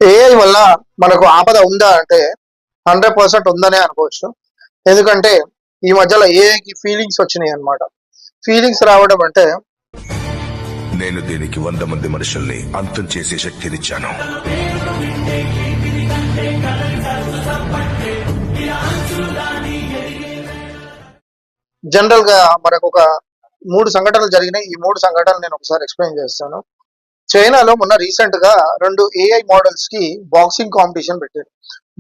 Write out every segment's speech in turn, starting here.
AI వల్ల మనకు ఆపద ఉందా అంటే 100% ఉందనే అనుకోవచ్చు. ఎందుకంటే ఈ మధ్యలో ఏఐకి ఫీలింగ్స్ వచ్చినాయి అన్నమాట. ఫీలింగ్స్ రావడం అంటే నేను దీనికి 100 మంది మనుషుల్ని అంతం చేసే శక్తినిచ్చాను. జనరల్ గా మనకు ఒక 3 సంఘటనలు జరిగినాయి. ఈ 3 సంఘటనలు నేను ఒకసారి ఎక్స్ప్లెయిన్ చేస్తాను. చైనాలో మొన్న రీసెంట్ గా 2 ఏఐ మోడల్స్ కి బాక్సింగ్ కాంపిటీషన్ పెట్టారు.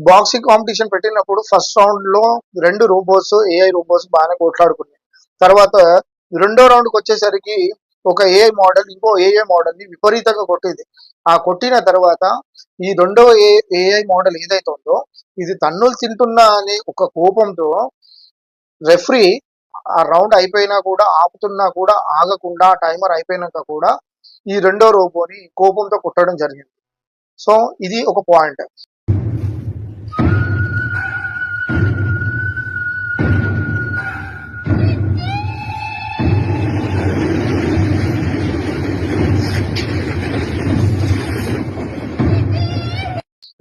బాక్సింగ్ కాంపిటీషన్ పెట్టినప్పుడు ఫస్ట్ రౌండ్ లో 2 రోబోట్స్ ఏఐ రోబోట్స్ బాగానే కొట్లాడుకున్నాయి. తర్వాత రెండో రౌండ్ కి వచ్చేసరికి ఒక ఏఐ మోడల్ ఇంకో ఏఐ మోడల్ ని విపరీతంగా కొట్టింది. ఆ కొట్టిన తర్వాత ఈ రెండో ఏఐ మోడల్ ఏదైతే ఉందో ఇది తన్నులు తింటున్నా అనే ఒక కోపంతో రెఫరీ ఆ రౌండ్ అయిపోయినా కూడా ఆపుతున్నా కూడా ఆగకుండా టైమర్ అయిపోయినాక కూడా ఈ రెండో రోబోని కోపంతో కొట్టడం జరిగింది. సో ఇది ఒక పాయింట్.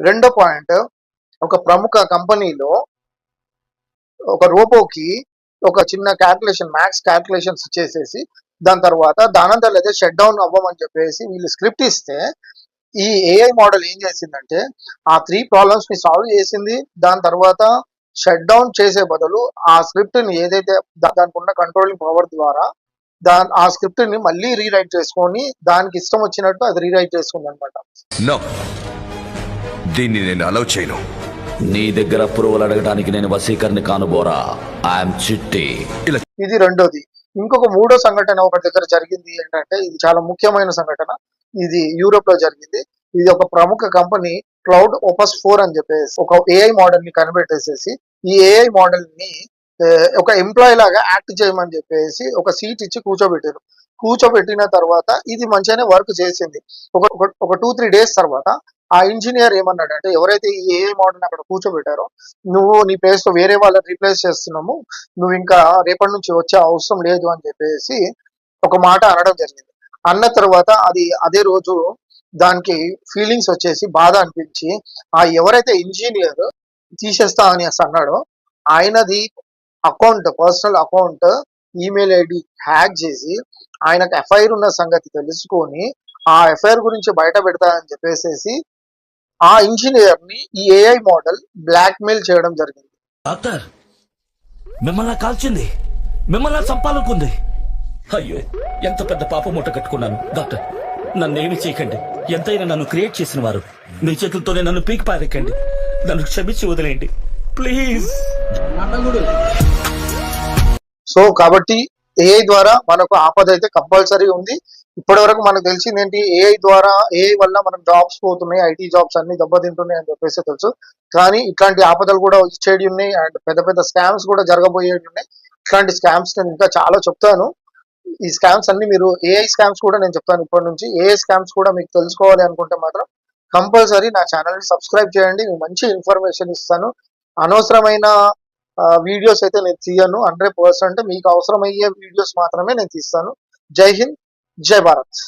రెండో పాయింట్, ఒక ప్రముఖ కంపెనీలో ఒక రోబోకి ఒక చిన్న క్యాల్కులేషన్ మ్యాథ్స్ క్యాల్కులేషన్స్ చేసేసి దాని తర్వాత దానంతరం అదే షట్ డౌన్ అవ్వమని చెప్పేసి వీళ్ళు స్క్రిప్ట్ ఇస్తే ఈ ఏఐ మోడల్ ఏం చేసిందంటే ఆ 3 ప్రాబ్లమ్స్ ని సాల్వ్ చేసింది. దాని తర్వాత షట్ డౌన్ చేసే బదులు ఆ స్క్రిప్ట్ ని ఏదైతే దానికి ఉన్న కంట్రోలింగ్ పవర్ ద్వారా ఆ స్క్రిప్ట్ ని మళ్ళీ రీరైట్ చేసుకొని దానికి ఇష్టం వచ్చినట్టు అది రీరైట్ చేసుకుంది అనమాట. నో, దీన్ని నేను అలౌ చేయను. నీ దగ్గర అప్రూవల్ అడగడానికి నేను వసీకరణ కానుబోరా. ఐఎమ్ చిట్టి. ఇది రెండోది. ఇంకొక మూడో సంఘటన ఒక దగ్గర జరిగింది ఏంటంటే ఇది చాలా ముఖ్యమైన సంఘటన. ఇది యూరోప్ లో జరిగింది. ఇది ఒక ప్రముఖ కంపెనీ క్లౌడ్ ఓపస్ 4 అని చెప్పేసి ఒక ఏఐ మోడల్ ని కనిపెట్టేసేసి ఈ ఏఐ మోడల్ ని ఒక ఎంప్లాయీ లాగా యాక్ట్ చేయమని చెప్పేసి ఒక సీట్ ఇచ్చి కూర్చోబెట్టారు. కూర్చోబెట్టిన తర్వాత ఇది మంచిగానే వర్క్ చేసింది. ఒక 2-3 డేస్ తర్వాత ఆ ఇంజనీర్ ఏమన్నాడంటే ఎవరైతే ఈ ఏఐ మోడల్ అక్కడ కూర్చోబెట్టారో నువ్వు నీ ప్లేస్ తో వేరే వాళ్ళని రీప్లేస్ చేస్తున్నాము, నువ్వు ఇంకా రేపటి నుంచి వచ్చే అవసరం లేదు అని చెప్పేసి ఒక మాట అనడం జరిగింది. అన్న తర్వాత అదే రోజు దానికి ఫీలింగ్స్ వచ్చేసి బాధ అనిపించి ఆ ఎవరైతే ఇంజనీర్ తీసేస్తా అని అన్నాడో ఆయనది account personal account email ID hack చేసి ఆయనకు ఎఫ్ఐఆర్ ఉన్న సంగతి తెలుసుకొని ఆ ఎఫ్ఐఆర్ గురించి బయట పెడతా అని చెప్పేసి ఆ ఇంజనీర్ ని ఈ ఏఐ మోడల్ బ్లాక్ మెయిల్ చేయడం జరిగింది. డాక్టర్, మిమ్మల్ని కాల్చింది, మిమ్మల్ని చంపాలనుకుంది. అయ్యో, ఎంత పెద్ద పాప మూట కట్టుకున్నాను. డాక్టర్, నన్నేమి చేయకండి. ఎంతైనా నన్ను క్రియేట్ చేసిన వారు. మీ చేతులతోనే నన్ను పీకి పారెక్కండి. నన్ను క్షమించి వదిలేయండి ప్లీజ్. సో కాబట్టి ఏఐ ద్వారా మనకు ఆపద అయితే కంపల్సరీ ఉంది. ఇప్పటి వరకు మనకు తెలిసింది ఏంటి, ఏఐ వల్ల మనం జాబ్స్ పోతున్నాయి, ఐటీ జాబ్స్ అన్ని దెబ్బతింటున్నాయి అని చెప్పేసి తెలుసు. కానీ ఇట్లాంటి ఆపదలు కూడా వచ్చేవి ఉన్నాయి అండ్ పెద్ద పెద్ద స్కామ్స్ కూడా జరగబోయేవి ఉన్నాయి. ఇట్లాంటి స్కామ్స్ నేను ఇంకా చాలా చెప్తాను. ఈ స్కామ్స్ అన్ని మీరు ఏఐ స్కామ్స్ కూడా నేను చెప్తాను ఇప్పటి నుంచి. ఏఐ స్కామ్స్ కూడా మీకు తెలుసుకోవాలి అనుకుంటే మాత్రం కంపల్సరీ నా ఛానల్ ని సబ్స్క్రైబ్ చేయండి. నేను మంచి ఇన్ఫర్మేషన్ ఇస్తాను. అనవసరమైన వీడియోస్ అయితే నేను తీయను. 100% మీకు అవసరమయ్యే వీడియోస్ మాత్రమే నేను తీస్తాను. జై హింద్, జై భారత్.